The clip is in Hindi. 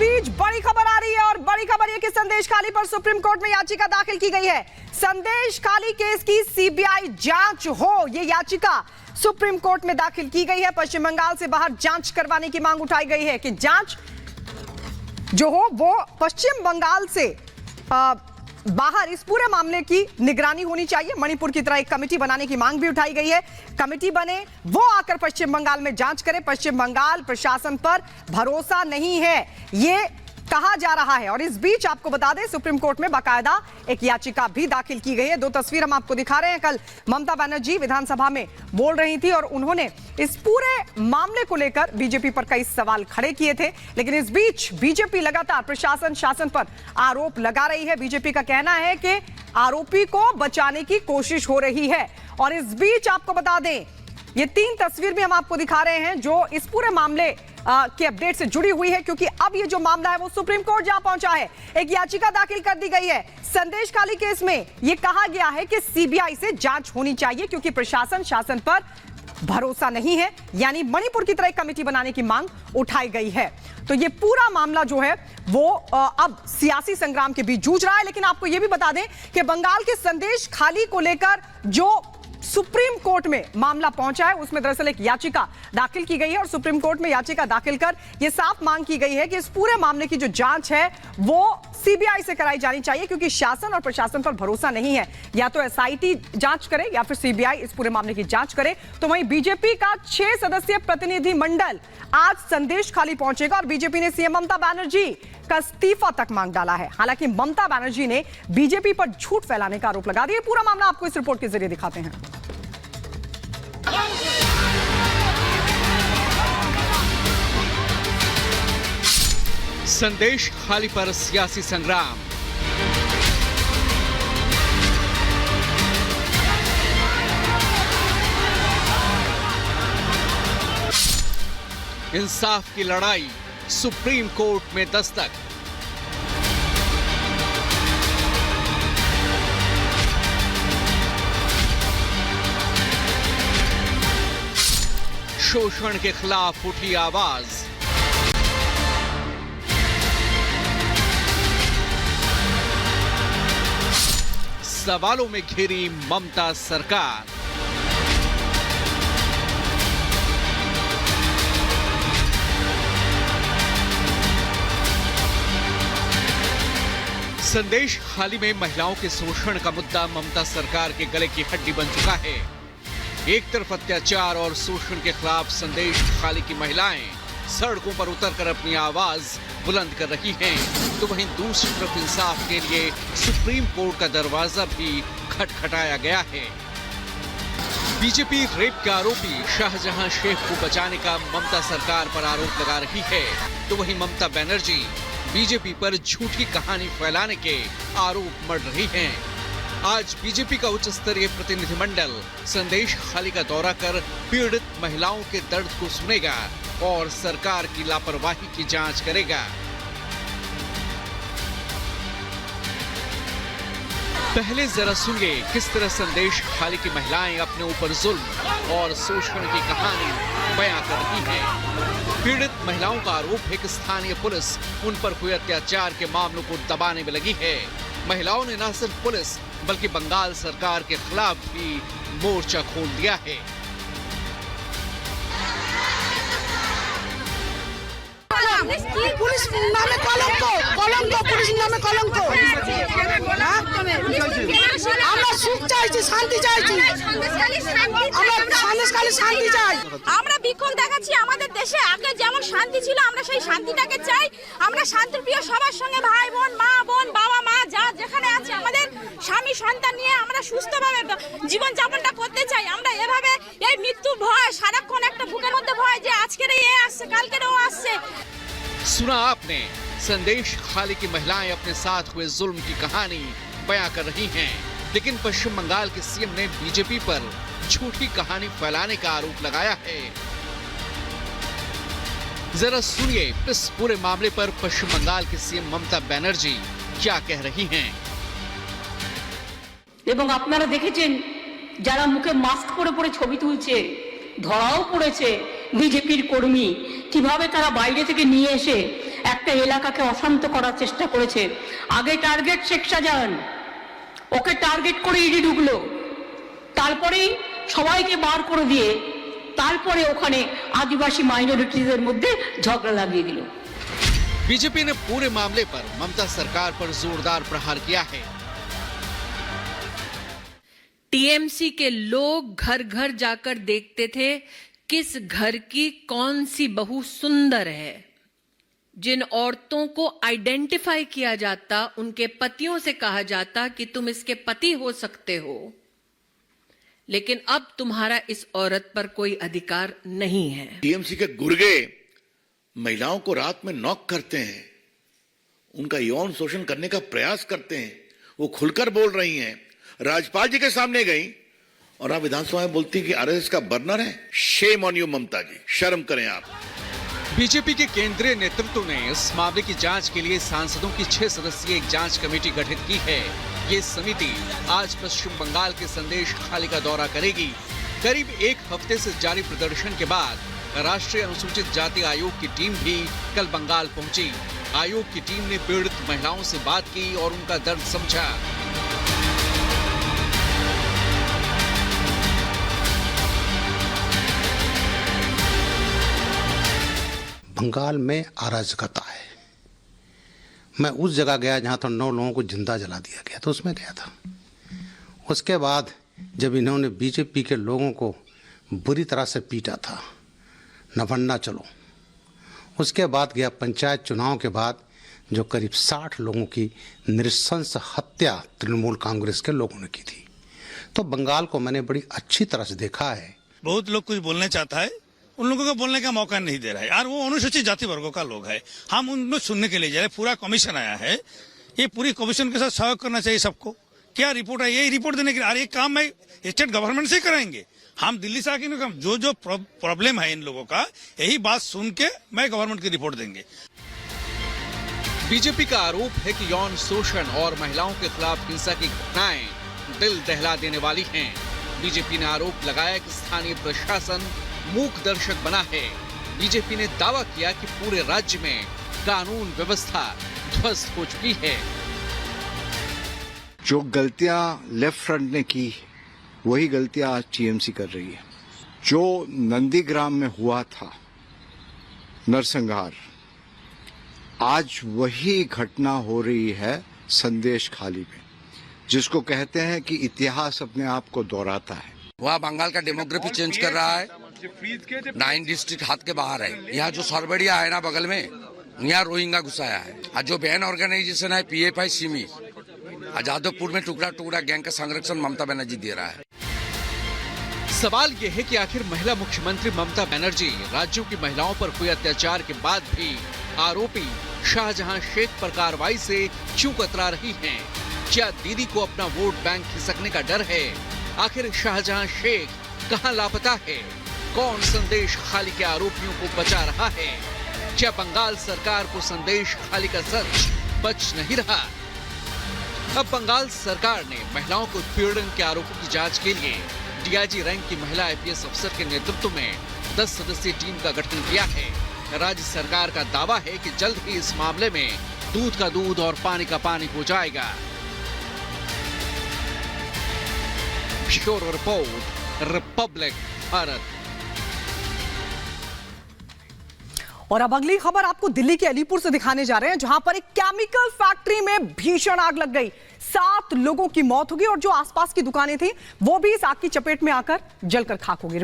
बीच बड़ी खबर आ रही है और बड़ी खबर यह कि संदेश खाली पर सुप्रीम कोर्ट में याचिका दाखिल की गई है। संदेश खाली केस की सीबीआई जांच हो, यह याचिका सुप्रीम कोर्ट में दाखिल की गई है। पश्चिम बंगाल से बाहर जांच करवाने की मांग उठाई गई है कि जांच जो हो वो पश्चिम बंगाल से बाहर इस पूरे मामले की निगरानी होनी चाहिए। मणिपुर की तरह एक कमेटी बनाने की मांग भी उठाई गई है। कमेटी बने, वो आकर पश्चिम बंगाल में जांच करे। पश्चिम बंगाल प्रशासन पर भरोसा नहीं है, ये कहा जा रहा है। और इस बीच आपको बता दें, सुप्रीम कोर्ट में बाकायदा एक याचिका भी दाखिल की गई है। दो तस्वीर हम आपको दिखा रहे हैं। कल ममता बनर्जी विधानसभा में बोल रही थी और उन्होंने इस पूरे मामले को लेकर बीजेपी पर कई सवाल खड़े किए थे। लेकिन इस बीच बीजेपी लगातार प्रशासन शासन पर आरोप लगा रही है। बीजेपी का कहना है कि आरोपी को बचाने की कोशिश हो रही है। और इस बीच आपको बता दें, ये तीन तस्वीर भी हम आपको दिखा रहे हैं जो इस पूरे मामले के अपडेट से जुड़ी हुई है, क्योंकि अब ये जो मामला है वो सुप्रीम कोर्ट जा पहुंचा है। एक याचिका दाखिल कर दी गई है। संदेश खाली केस में ये कहा गया है कि सीबीआई से जांच होनी चाहिए क्योंकि प्रशासन शासन पर भरोसा नहीं है, यानी मणिपुर की तरह एक कमेटी बनाने की मांग उठाई गई है। तो ये पूरा मामला जो है वो अब सियासी संग्राम के बीच जूझ रहा है। लेकिन आपको यह भी बता दें कि बंगाल के संदेश खाली को लेकर जो सुप्रीम कोर्ट में मामला पहुंचा है उसमें दरअसल एक याचिका दाखिल की गई है और सुप्रीम कोर्ट में याचिका दाखिल कर यह साफ मांग की गई है कि इस पूरे मामले की जो जांच है वो सीबीआई से कराई जानी चाहिए क्योंकि शासन और प्रशासन पर भरोसा नहीं है। या तो एसआईटी जांच करे या फिर सीबीआई इस पूरे मामले की जांच करे। तो वहीं बीजेपी का 6 सदस्यीय प्रतिनिधि मंडल आज संदेश खाली पहुंचेगा और बीजेपी ने सीएम ममता बनर्जी का इस्तीफा तक मांग डाला है। हालांकि ममता बनर्जी ने बीजेपी पर झूठ फैलाने का आरोप लगा दिया। पूरा मामला आपको इस रिपोर्ट के जरिए दिखाते हैं। संदेश खाली पर सियासी संग्राम। इंसाफ की लड़ाई, सुप्रीम कोर्ट में दस्तक। शोषण के खिलाफ उठी आवाज। सवालों में घिरी ममता सरकार। संदेश खाली में महिलाओं के शोषण का मुद्दा ममता सरकार के गले की हड्डी बन चुका है। एक तरफ अत्याचार और शोषण के खिलाफ संदेश खाली की महिलाएं सड़कों पर उतरकर अपनी आवाज बुलंद कर रही हैं, तो वहीं दूसरी तरफ इंसाफ के लिए सुप्रीम कोर्ट का दरवाजा भी खटखटाया गया है। बीजेपी रेप के आरोपी शाहजहां शेख को बचाने का ममता सरकार पर आरोप लगा रही है, तो वहीं ममता बनर्जी बीजेपी पर झूठी कहानी फैलाने के आरोप मढ़ रही हैं। आज बीजेपी का उच्च स्तरीय प्रतिनिधिमंडल संदेश खाली का दौरा कर पीड़ित महिलाओं के दर्द को सुनेगा और सरकार की लापरवाही की जांच करेगा। पहले जरा सुनिए किस तरह संदेश खाली की महिलाएं अपने ऊपर जुल्म और शोषण की कहानी बयां कर रही हैं। पीड़ित महिलाओं का आरोप है कि स्थानीय पुलिस उन पर हुए अत्याचार के मामलों को दबाने में लगी है। महिलाओं ने न सिर्फ पुलिस बल्कि बंगाल सरकार के खिलाफ भी मोर्चा खोल दिया है। पुलिस नामे कलंक, पुलिस नामे कलंक। আমরা সুখ চাইছি, শান্তি চাইছি, আমরা সন্দেশখালী শান্তি চাই। আমরা বিক্ষোভ দেখাচ্ছি আমাদের দেশে আগে যেমন শান্তি ছিল আমরা সেই শান্তিটাকে চাই। আমরা শান্তিপ্রিয় সবার সঙ্গে ভাই বোন, মা বোন, বাবা মা যা যেখানে আছে আমাদের স্বামী সন্তান নিয়ে আমরা সুস্থভাবে জীবন যাপনটা করতে চাই। আমরা এভাবে এই মৃত্যুর ভয় সারাক্ষণ একটা বুকের মধ্যে ভয় যে আজকের এ আসছে কালকের ও আসছে। सुना आपने, संदेश खाली की महिलाएं अपने साथ हुए जुल्म की कहानी बयां कर रही हैं, लेकिन पश्चिम बंगाल के सीएम ने बीजेपी पर झूठी कहानी फैलाने का आरोप लगाया है। जरा सुनिए इस पूरे मामले पर पश्चिम बंगाल की सीएम ममता बनर्जी क्या कह रही हैं। এবং আপনারা দেখেছেন যারা মুখে মাস্ক পরে পরে ছবি তুলছে ধরাও পড়েছে বিজেপির কর্মী, কিভাবে তারা বাইরে থেকে নিয়ে এসে এক একটা এলাকাকে অশান্ত করার চেষ্টা করেছে। আগে টার্গেট শেখ শাহজাহান, ওকে টার্গেট করে ইডি ঢুকলো, তারপরেই সবাইকে বার করে দিয়ে তারপরে ওখানে আদিবাসী মাइनॉरिटीजের মধ্যে ঝগড়া লাগিয়ে দিল। बीजेपी ने पूरे मामले पर ममता सरकार पर जोरदार प्रहार किया है। टीएमसी के लोग घर घर जाकर देखते थे किस घर की कौन सी बहू सुंदर है। जिन औरतों को आइडेंटिफाई किया जाता, उनके पतियों से कहा जाता कि तुम इसके पति हो सकते हो, लेकिन अब तुम्हारा इस औरत पर कोई अधिकार नहीं है। टीएमसी के गुर्गे महिलाओं को रात में नॉक करते हैं, उनका यौन शोषण करने का प्रयास करते हैं, वो खुलकर बोल रही हैं, राज्यपाल जी के सामने गई और आप विधानसभा में बोलती हैं कि आरएसएस का बर्नर है। शेम ऑन यू ममता जी, शर्म करें आप। बीजेपी के केंद्रीय नेतृत्व ने इस मामले की जांच के लिए सांसदों की 6 सदस्यीय एक जांच कमेटी गठित की है। ये समिति आज पश्चिम बंगाल के संदेश खाली का दौरा करेगी। करीब एक हफ्ते से जारी प्रदर्शन के बाद राष्ट्रीय अनुसूचित जाति आयोग की टीम भी कल बंगाल पहुंची। आयोग की टीम ने पीड़ित महिलाओं से बात की और उनका दर्द समझा। बंगाल में अराजकता है। मैं उस जगह गया जहां तो 9 लोगों को जिंदा जला दिया गया, तो उसमें गया था। उसके बाद जब इन्होंने बीजेपी के लोगों को बुरी तरह से पीटा था, नवन्ना चलो, उसके बाद गया पंचायत चुनाव के बाद जो करीब 60 लोगों की नृशंस हत्या तृणमूल कांग्रेस के लोगों ने की थी। तो बंगाल को मैंने बड़ी अच्छी तरह से देखा है। बहुत लोग कुछ बोलना चाहता है, उन लोगों को बोलने का मौका नहीं दे रहा है यार। वो अनुसूचित जाति वर्गों का लोग है, हम उनको सुनने के लिए जा रहे। पूरा कमीशन आया है, ये पूरी कमीशन के साथ सहयोग करना चाहिए सबको। क्या रिपोर्ट है, यही रिपोर्ट देने के लिए। ये काम मैं स्टेट गवर्नमेंट से कराएंगे, हम दिल्ली से आके जो जो प्रॉब्लम है इन लोगों का, यही बात सुन के मैं गवर्नमेंट की रिपोर्ट देंगे। बीजेपी का आरोप है कि यौन शोषण और महिलाओं के खिलाफ हिंसा की घटनाएं दिल दहला देने वाली हैं। बीजेपी ने आरोप लगाया कि स्थानीय प्रशासन मूक दर्शक बना है। बीजेपी ने दावा किया कि पूरे राज्य में कानून व्यवस्था ध्वस्त हो चुकी है। जो गलतियां लेफ्ट फ्रंट ने की, वही गलतियां आज टीएमसी कर रही है। जो नंदीग्राम में हुआ था नरसंहार, आज वही घटना हो रही है संदेश खाली में, जिसको कहते हैं कि इतिहास अपने आप को दोहराता है। वहाँ बंगाल का डेमोग्राफी चेंज कर रहा है। 9 डिस्ट्रिक्ट हाथ के बाहर है। यहाँ जो सरबड़िया है ना बगल में, यहाँ रोहिंगा घुसाया है। और जो बैन ऑर्गेनाइजेशन है PFI सिमी, जादवपुर में टुकड़ा टुकड़ा गैंग का संरक्षण ममता बनर्जी दे रहा है। सवाल ये है कि आखिर महिला मुख्यमंत्री ममता बनर्जी राज्यों की महिलाओं पर हुए अत्याचार के बाद भी आरोपी शाहजहां शेख पर कार्रवाई से क्यों कतरा रही हैं? क्या दीदी को अपना वोट बैंक खिसकने का डर है? आखिर शाहजहां शेख कहां लापता है? कौन संदेश खाली के आरोपियों को बचा रहा है? क्या बंगाल सरकार को संदेश खाली का सच बच नहीं रहा? अब बंगाल सरकार ने महिलाओं को उत्पीड़न के आरोपों की जांच के लिए डीआईजी रैंक की महिला IPS अफसर के नेतृत्व में 10 सदस्यीय टीम का गठन किया है। राज्य सरकार का दावा है कि जल्द ही इस मामले में दूध का दूध और पानी का पानी हो जाएगा। Bureau report, Republic Bharat. और अब अगली खबर आपको दिल्ली के अलीपुर से दिखाने जा रहे हैं, जहां पर एक केमिकल फैक्ट्री में भीषण आग लग गई। 7 लोगों की मौत हो गई और जो आसपास की दुकानें थी वो भी इस आग की चपेट में आकर जलकर खाक हो गई।